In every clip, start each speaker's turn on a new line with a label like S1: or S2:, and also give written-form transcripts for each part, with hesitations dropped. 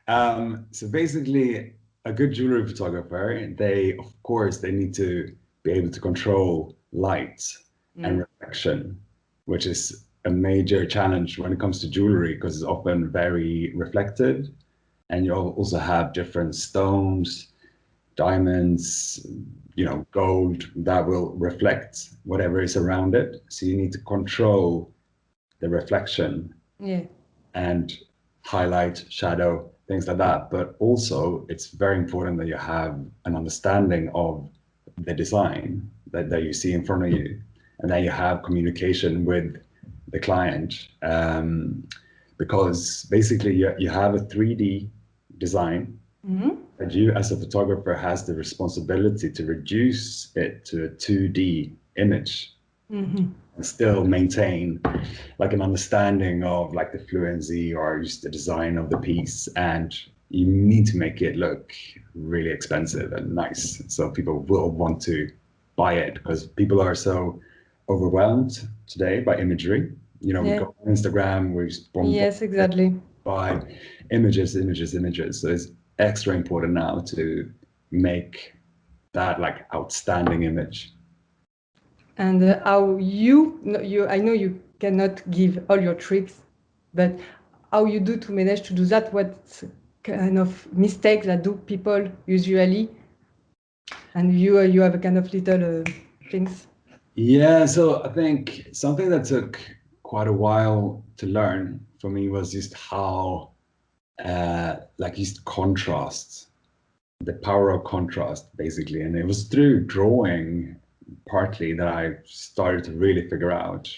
S1: So basically, a good jewelry photographer, of course, they need to be able to control light and
S2: Mm.
S1: reflection, which is a major challenge when it comes to jewelry because it's often very reflective, and you also have different stones, diamonds, gold that will reflect whatever is around it. So you need to control the reflection
S2: Yeah.
S1: and highlight, shadow, things like that. But also, it's very important that you have an understanding of the design that you see in front of you, and that you have communication with the client. Because basically, you have a 3D design,
S2: Hmm.
S1: and you, as a photographer, has the responsibility to reduce it to a 2D image
S2: Hmm.
S1: and still maintain like an understanding of like the fluency or just the design of the piece. And you need to make it look really expensive and nice so people will want to buy it, because people are so overwhelmed today by imagery. We
S2: Yeah.
S1: go on Instagram, we're
S2: Yes,
S1: bombarded
S2: exactly.
S1: by images, images, images. So it's extra important now to make that like outstanding image.
S2: And how you, no, you, I know you cannot give all your tricks, but how you do to manage to do that? What kind of mistakes that do people usually? And you have a kind of little things.
S1: Yeah, so I think something that took quite a while to learn for me was just how, like, just contrast, the power of contrast, basically. And it was through drawing partly that I started to really figure out,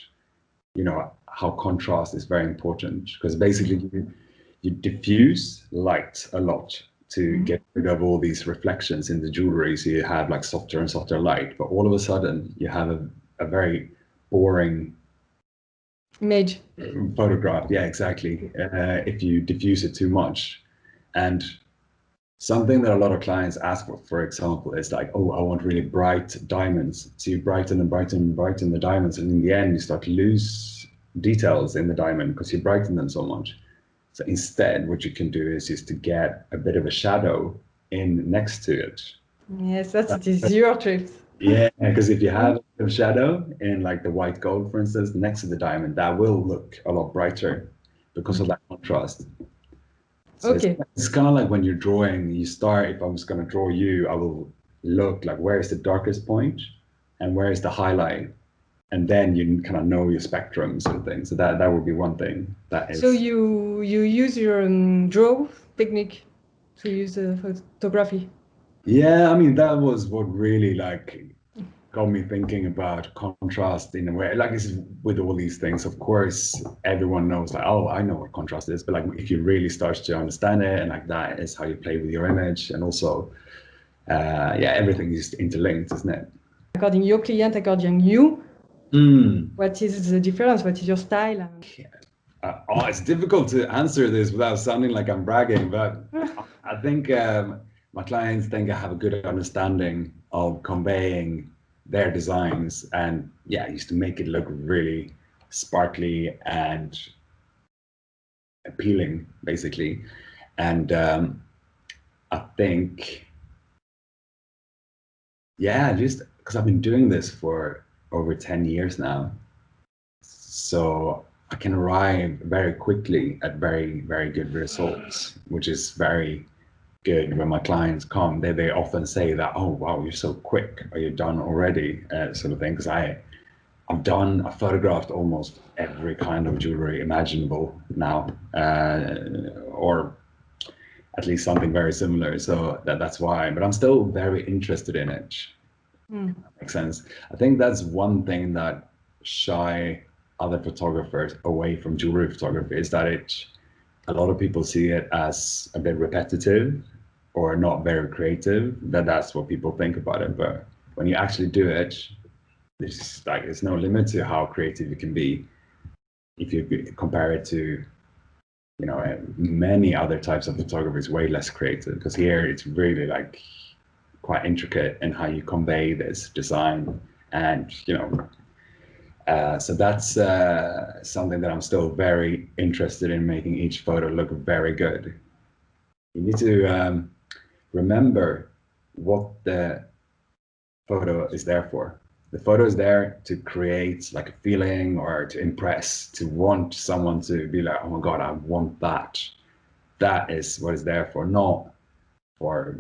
S1: how contrast is very important. Because basically, you diffuse light a lot to
S2: Mhm.
S1: get rid of all these reflections in the jewelry. So you have like softer and softer light, but all of a sudden you have a very boring
S2: Image.
S1: photograph. Yeah, exactly. If you diffuse it too much. And something that a lot of clients ask for example, is like, oh, I want really bright diamonds. So you brighten and brighten and brighten the diamonds, and in the end, you start to lose details in the diamond because you brighten them so much. So instead, what you can do is just to get a bit of a shadow in next to it.
S2: Yes, that's it is your tricks.
S1: Yeah, because if you
S2: Mm.
S1: have a shadow in like the white gold, for instance, next to the diamond, that will look a lot brighter because of
S2: Okay.
S1: that contrast. So it's,
S2: Okay.
S1: it's kind of like when you're drawing, you start, if I was going to draw you, I will look like where is the darkest point and where is the highlight. And then you kind of know your spectrum sort of thing. So that would be one thing that
S2: So
S1: is.
S2: you use your draw technique to use the photography.
S1: Yeah, I mean, that was what really like got me thinking about contrast in a way. Like it's with all these things, of course, everyone knows like, oh, I know what contrast is, but like if you really start to understand it, and like that is how you play with your image, and also, yeah, everything is interlinked, isn't it?
S2: According your client, according you,
S1: Mm.
S2: what is the difference? What is your style?
S1: Oh, it's difficult to answer this without sounding like I'm bragging, but I think my clients think I have a good understanding of conveying their designs, and yeah, I used to make it look really sparkly and appealing, basically. And I think, yeah, just because I've been doing this for over 10 years now, so I can arrive very quickly at very, very good results, which is very good when my clients come. They often say that, oh, wow, you're so quick. Are you done already? Sort of thing. Because I've photographed almost every kind of jewelry imaginable now, or at least something very similar. So that's why. But I'm still very interested in it.
S2: Mm.
S1: Makes sense. I think that's one thing that shy other photographers away from jewelry photography is that a lot of people see it as a bit repetitive or not very creative. That's what people think about it. But when you actually do it, there's no limit to how creative you can be if you compare it to many other types of photography is way less creative, because here it's really like quite intricate in how you convey this design. And so that's something that I'm still very interested in, making each photo look very good. You need to remember what the photo is there for. The photo is there to create like a feeling or to impress, to want someone to be like, oh my God, I want that. That is what it's there for, not for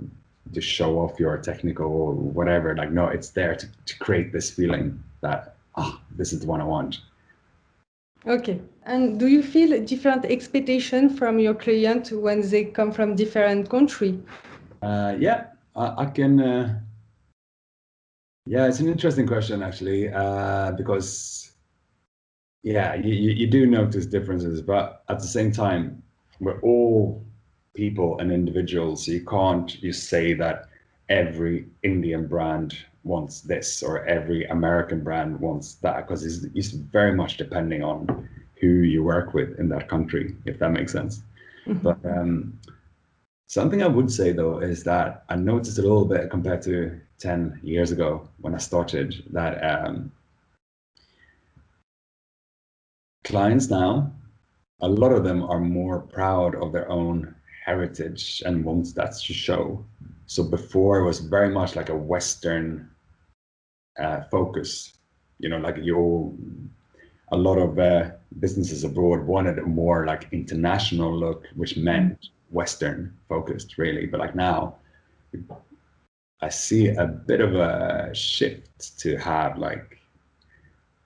S1: to show off your technical whatever. Like, no, it's there to create this feeling that, oh, this is the one I want.
S2: Okay. And do you feel different expectation from your client when they come from different country?
S1: Yeah, I can. Yeah, it's an interesting question actually, because yeah, you do notice differences, but at the same time, we're all people and individuals. So you can't just say that every Indian brand wants this or every American brand wants that, because it's very much depending on who you work with in that country, if that makes sense. But something I would say though is that I noticed a little bit compared to 10 years ago when I started that clients now, a lot of them are more proud of their own heritage and wants that to show. So before it was very much like a Western focus, like a lot of businesses abroad wanted a more like international look, which meant Western focused really. But like now, I see a bit of a shift to have like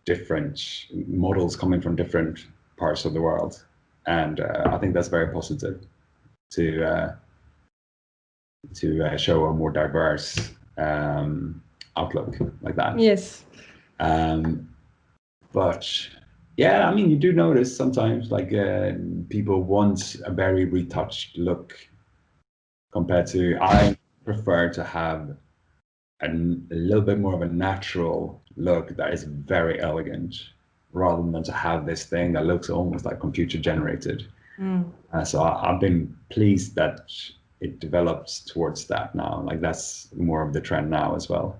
S1: different models coming from different parts of the world, and I think that's very positive to uh, to show a more diverse outlook like that.
S2: Yes.
S1: Um, but yeah, I mean, you do notice sometimes like people want a very retouched look compared to I prefer to have a little bit more of a natural look that is very elegant rather than to have this thing that looks almost like computer generated. So I've been pleased that it develops towards that now. Like that's more of the trend now as well.